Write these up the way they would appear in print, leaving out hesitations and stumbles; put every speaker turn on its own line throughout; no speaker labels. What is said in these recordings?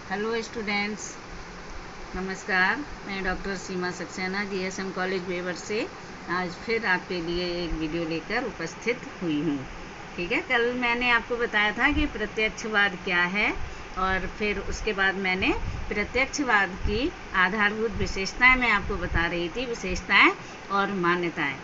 Hello students, नमस्कार। मैं doctor सीमा Saxena GSM college Weber से आज फिर आपके लिए एक वीडियो लेकर उपस्थित हुई हूँ। ठीक है, कल मैंने आपको बताया था कि प्रत्यक्षवाद क्या है और फिर उसके बाद मैंने प्रत्यक्षवाद की आधारभूत विशेषताएं मैं आपको बता रही थी, विशेषताएं और मान्यताएं।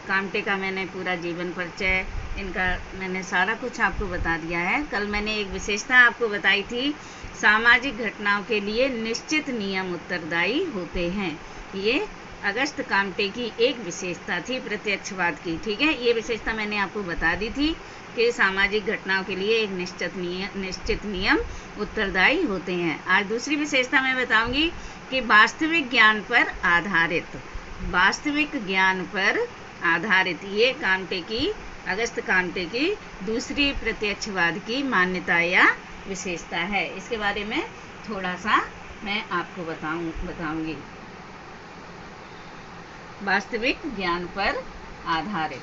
कामटे का मैंने पूरा जीवन परिचय, इनका मैंने सारा कुछ आपको बता दिया है। कल मैंने एक विशेषता आपको बताई थी, सामाजिक घटनाओं के लिए निश्चित नियम उत्तरदायी होते हैं। ये अगस्त कामटे की एक विशेषता थी प्रत्यक्षवाद की। ठीक है, ये विशेषता मैंने आपको बता दी थी कि सामाजिक घटनाओं के लिए एक निश्चित नियम उत्तरदायी होते हैं। आज दूसरी विशेषता मैं बताऊंगी कि वास्तविक ज्ञान पर आधारित, वास्तविक ज्ञान पर आधारित, ये अगस्त कामटे की दूसरी प्रत्यक्षवाद की मान्यता या विशेषता है। इसके बारे में थोड़ा सा मैं आपको बताऊंगी। वास्तविक ज्ञान पर आधारित,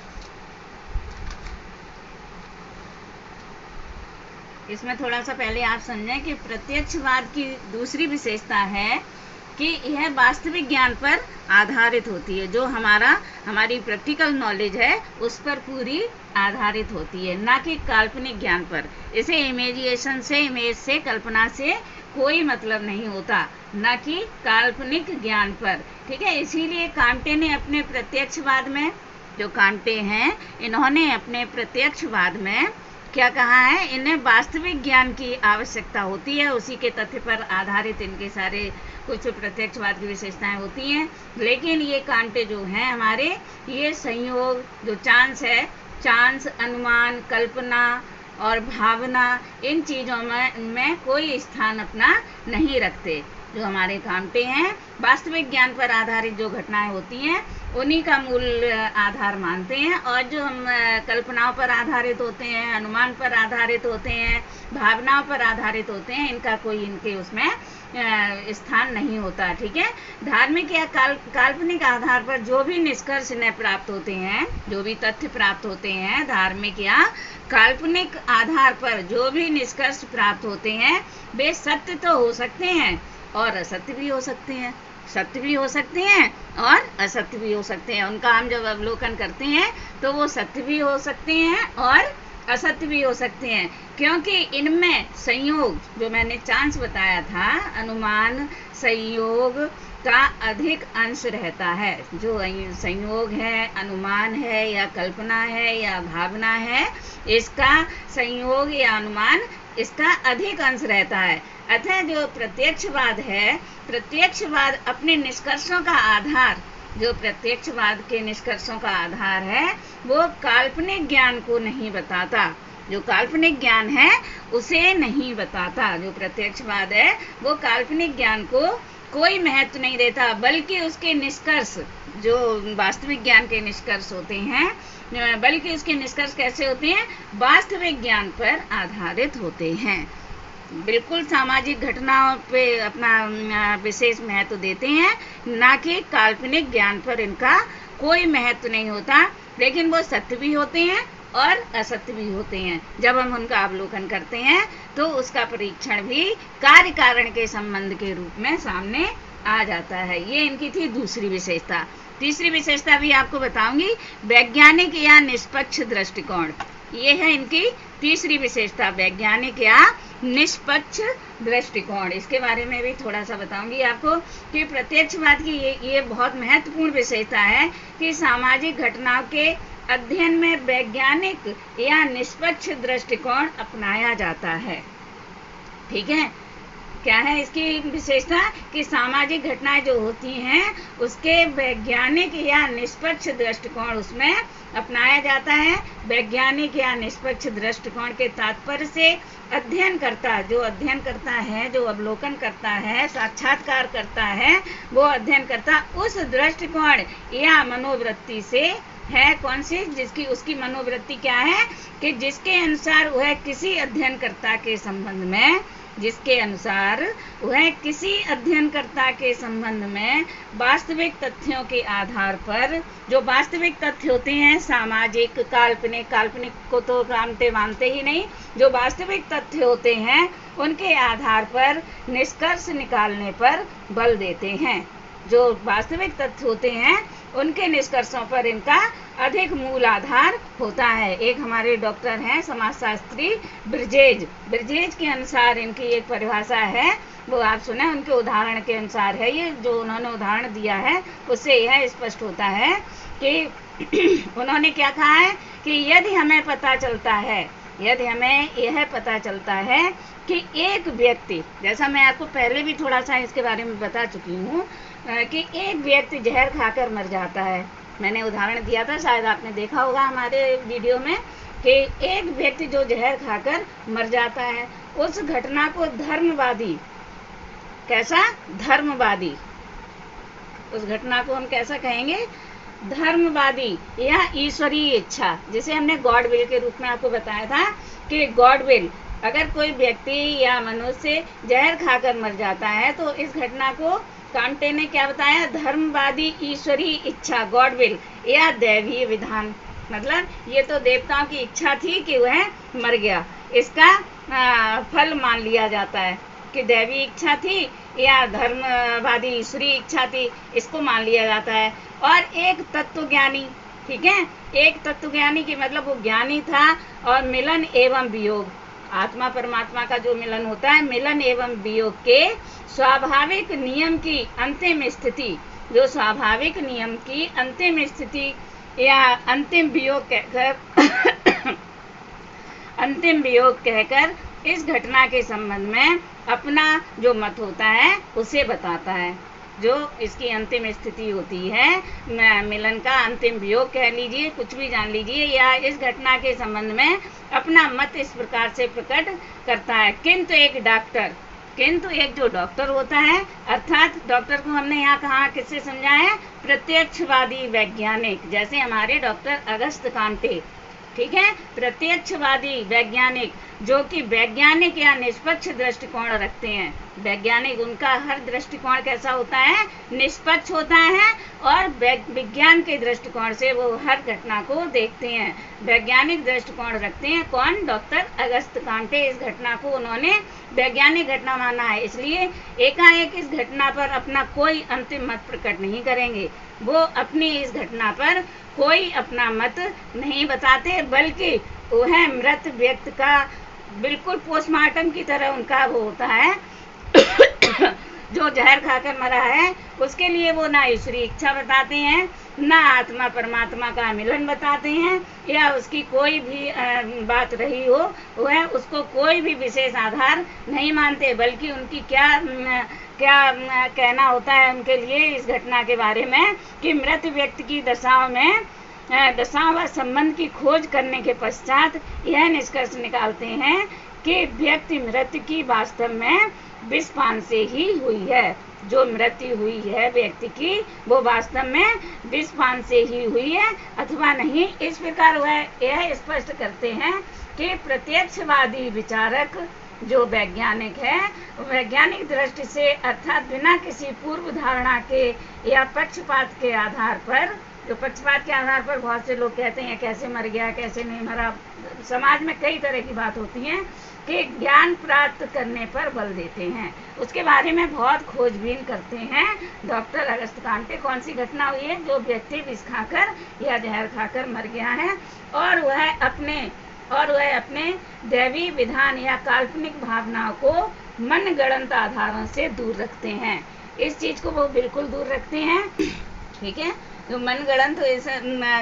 इसमें थोड़ा सा पहले आप समझें कि प्रत्यक्षवाद की दूसरी विशेषता है कि यह वास्तविक ज्ञान पर आधारित होती है। जो हमारी प्रैक्टिकल नॉलेज है उस पर पूरी आधारित होती है, ना कि काल्पनिक ज्ञान पर। इसे इमेज से, कल्पना से कोई मतलब नहीं होता, ना कि काल्पनिक ज्ञान पर। ठीक है, इसीलिए कामटे ने अपने प्रत्यक्षवाद में, जो कामटे हैं, इन्होंने अपने प्रत्यक्षवाद में क्या कहा है, इन्हें वास्तविक ज्ञान की आवश्यकता होती है। उसी के तथ्य पर आधारित इनके सारे कुछ प्रत्यक्षवाद की विशेषताएं होती हैं। लेकिन ये कामटे जो हैं हमारे, ये संयोग, जो चांस है, चांस, अनुमान, कल्पना और भावना, इन चीज़ों में कोई स्थान अपना नहीं रखते। जो हमारे कामटे हैं वास्तविक ज्ञान पर आधारित जो घटनाएं होती हैं उन्हीं का मूल आधार मानते हैं, और जो हम कल्पनाओं पर आधारित होते हैं, अनुमान पर आधारित होते हैं, भावनाओं पर आधारित होते हैं, इनका कोई इनके उसमें स्थान नहीं होता। ठीक है, धार्मिक या काल्पनिक आधार पर जो भी निष्कर्ष इन्हें प्राप्त होते हैं, जो भी तथ्य प्राप्त होते हैं, धार्मिक या काल्पनिक आधार पर जो भी निष्कर्ष प्राप्त होते हैं, वे सत्य तो हो सकते हैं और असत्य भी हो सकते हैं, सत्य भी हो सकते हैं और असत्य भी हो सकते हैं। उनका हम जब अवलोकन करते हैं तो वो सत्य भी हो सकते हैं और असत्य भी हो सकते हैं, क्योंकि इनमें संयोग, जो मैंने चांस बताया था, अनुमान, संयोग का अधिक अंश रहता है। जो संयोग है, अनुमान है या कल्पना है या भावना है, इसका संयोग या अनुमान, इसका अधिक अंश रहता है। अतः जो प्रत्यक्षवाद है, प्रत्यक्षवाद अपने निष्कर्षों का आधार, जो प्रत्यक्षवाद के निष्कर्षों का आधार है, वो काल्पनिक ज्ञान को नहीं बताता। जो काल्पनिक ज्ञान है उसे नहीं बताता। जो प्रत्यक्षवाद है वो काल्पनिक ज्ञान को कोई महत्व नहीं देता, बल्कि उसके निष्कर्ष, जो वास्तविक ज्ञान के निष्कर्ष होते हैं, बल्कि उसके निष्कर्ष कैसे होते हैं, वास्तविक ज्ञान पर आधारित होते हैं। बिल्कुल सामाजिक घटनाओं पे अपना विशेष महत्व देते हैं, ना कि काल्पनिक ज्ञान पर इनका कोई महत्व नहीं होता। लेकिन वो सत्य भी होते हैं और असत्य भी होते हैं। जब हम उनका अवलोकन करते हैं तो उसका परीक्षण भी कार्य कारण के संबंध के रूप में सामने आ जाता है। ये इनकी थी दूसरी विशेषता। तीसरी विशेषता भी आपको बताऊंगी, वैज्ञानिक या निष्पक्ष दृष्टिकोण। ये है इनकी तीसरी विशेषता, वैज्ञानिक या निष्पक्ष दृष्टिकोण। इसके बारे में भी थोड़ा सा बताऊंगी आपको कि प्रत्यक्षवाद की ये बहुत महत्वपूर्ण विशेषता है कि सामाजिक घटनाओं के अध्ययन में वैज्ञानिक या निष्पक्ष दृष्टिकोण अपनाया जाता है। ठीक है, क्या है इसकी विशेषता, कि सामाजिक घटनाएं जो होती हैं उसके वैज्ञानिक या निष्पक्ष दृष्टिकोण उसमें अपनाया जाता है। वैज्ञानिक या निष्पक्ष दृष्टिकोण के तात्पर्य से अध्ययनकर्ता, जो अध्ययन करता है, जो अवलोकन करता है, साक्षात्कार करता है, वो अध्ययनकर्ता उस दृष्टिकोण या मनोवृत्ति से है, कौन सी, जिसकी उसकी मनोवृत्ति क्या है, कि जिसके अनुसार वह किसी अध्ययनकर्ता के संबंध में, जिसके अनुसार वह किसी अध्ययनकर्ता के संबंध में वास्तविक तथ्यों के आधार पर, जो वास्तविक तथ्य होते हैं, सामाजिक, काल्पनिक को तो कामटे मानते ही नहीं, जो वास्तविक तथ्य होते हैं उनके आधार पर निष्कर्ष निकालने पर बल देते हैं। जो वास्तविक तथ्य होते हैं उनके निष्कर्षों पर इनका अधिक मूल आधार होता है। एक हमारे डॉक्टर हैं समाजशास्त्री ब्रिजेज के अनुसार इनकी एक परिभाषा है, वो आप सुने, उनके उदाहरण के अनुसार है। ये जो उन्होंने उदाहरण दिया है उससे यह स्पष्ट होता है कि उन्होंने क्या कहा है कि यदि हमें यह पता चलता है कि एक व्यक्ति, जैसा मैं आपको पहले भी थोड़ा सा इसके बारे में बता चुकी हूँ कि एक व्यक्ति जहर खाकर मर जाता है। मैंने उदाहरण दिया था, शायद आपने देखा होगा हमारे वीडियो में, कि एक व्यक्ति जो जहर खाकर मर जाता है, उस घटना को उस घटना को हम कैसा कहेंगे? धर्मवादी या ईश्वरीय इच्छा, जिसे हमने गॉड विल के रूप में आपको बताया था कि गॉड विल, अगर कोई व्यक्ति या मनुष्य जहर खाकर मर जाता है तो इस घटना को कांटे ने क्या बताया? धर्मवादी ईश्वरीय इच्छा, गॉड विल या दैवीय विधान। मतलब ये तो देवताओं की इच्छा थी कि वह मर गया, इसका फल मान लिया जाता है कि दैवी इच्छा थी या धर्मवादी ईश्वरीय इच्छा थी, इसको मान लिया जाता है। और एक तत्वज्ञानी, ठीक है, एक तत्वज्ञानी की मतलब वो ज्ञानी था और मिलन एवं वियोग, आत्मा परमात्मा का जो मिलन होता है, मिलन एवं वियोग के स्वाभाविक नियम की अंतिम स्थिति, जो स्वाभाविक नियम की अंतिम स्थिति या अंतिम वियोग कहकर इस घटना के संबंध में अपना जो मत होता है उसे बताता है। जो इसकी अंतिम स्थिति होती है, मिलन का अंतिम वियोग कह लीजिए, कुछ भी जान लीजिए, या इस घटना के संबंध में अपना मत इस प्रकार से प्रकट करता है। किंतु एक जो डॉक्टर होता है, अर्थात डॉक्टर को हमने यहाँ कहा किससे समझा है? प्रत्यक्षवादी वैज्ञानिक, जैसे हमारे डॉक्टर अगस्त कांटे, ठीक है, प्रत्यक्षवादी वैज्ञानिक, जो कि वैज्ञानिक या निष्पक्ष दृष्टिकोण रखते हैं। वैज्ञानिक, उनका हर दृष्टिकोण कैसा होता है? निष्पक्ष होता है और विज्ञान के दृष्टिकोण से वो हर घटना को देखते हैं, वैज्ञानिक दृष्टिकोण रखते हैं। कौन? डॉक्टर अगस्त कांटे। इस घटना को उन्होंने वैज्ञानिक घटना माना है, इसलिए एकाएक इस घटना पर अपना कोई अंतिम मत प्रकट नहीं करेंगे। वो अपनी इस घटना पर कोई अपना मत नहीं बताते, बल्कि वह मृत व्यक्ति का बिल्कुल पोस्टमार्टम की तरह उनका वो होता है जो जहर खाकर मरा है, उसके लिए वो ना ईश्वरीय इच्छा बताते हैं, ना आत्मा परमात्मा का मिलन बताते हैं, या उसकी कोई भी बात रही हो वह उसको कोई भी विशेष आधार नहीं मानते, बल्कि उनकी क्या कहना होता है उनके लिए इस घटना के बारे में कि मृत व्यक्ति की दशाओं व संबंध की खोज करने के पश्चात यह निष्कर्ष निकालते हैं कि व्यक्ति मृत्यु की वास्तव में विषपान से ही हुई है। जो मृत्यु हुई है व्यक्ति की, वो वास्तव में विषपान से ही हुई है अथवा नहीं। इस प्रकार वह यह स्पष्ट करते हैं कि प्रत्यक्षवादी विचारक जो वैज्ञानिक है, वैज्ञानिक दृष्टि से, अर्थात बिना किसी पूर्व धारणा के या पक्षपात के आधार पर, जो पक्षपात के आधार पर बहुत से लोग कहते हैं कैसे मर गया, कैसे नहीं मरा, समाज में कई तरह की बात होती है, कि ज्ञान प्राप्त करने पर बल देते हैं, उसके बारे में बहुत खोजबीन करते हैं। डॉक्टर अगस्त कांटे, कौन सी घटना हुई है? जो व्यक्ति विष खाकर या जहर खाकर मर गया है और वह अपने दैवी विधान या काल्पनिक भावनाओं को मनगढ़ंत आधारों से दूर रखते हैं। इस चीज को वो बिल्कुल दूर रखते हैं, ठीक है। जो मनगढ़ंत,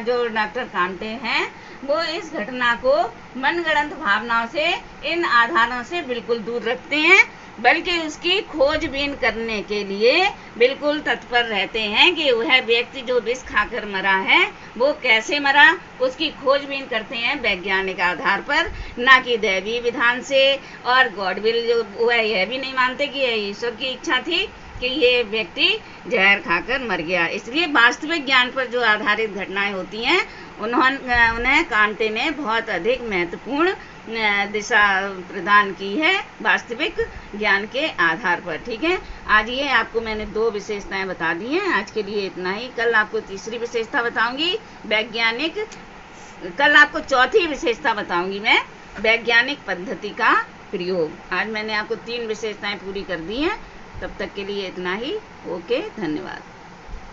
जो डॉक्टर कांटे हैं, वो इस घटना को मनगढ़ंत भावनाओं से, इन आधारों से बिल्कुल दूर रखते हैं, बल्कि उसकी खोजबीन करने के लिए बिल्कुल तत्पर रहते हैं कि वह व्यक्ति जो विष खाकर मरा है वो कैसे मरा, उसकी खोजबीन करते हैं वैज्ञानिक आधार पर, ना कि दैवी विधान से। और गॉड विल जो वह यह भी नहीं मानते कि यह ईश्वर की इच्छा थी कि ये व्यक्ति जहर खाकर मर गया। इसलिए वास्तविक ज्ञान पर जो आधारित घटनाएं होती हैं उन्हें कांटे ने बहुत अधिक महत्वपूर्ण दिशा प्रदान की है वास्तविक ज्ञान के आधार पर, ठीक है। आज ये आपको मैंने 2 विशेषताएं बता दी हैं। आज के लिए इतना ही। कल आपको तीसरी विशेषता बताऊंगी कल आपको चौथी विशेषता बताऊंगी मैं, वैज्ञानिक पद्धति का प्रयोग। आज मैंने आपको 3 विशेषताएं पूरी कर दी हैं। तब तक के लिए इतना ही। ओके, धन्यवाद।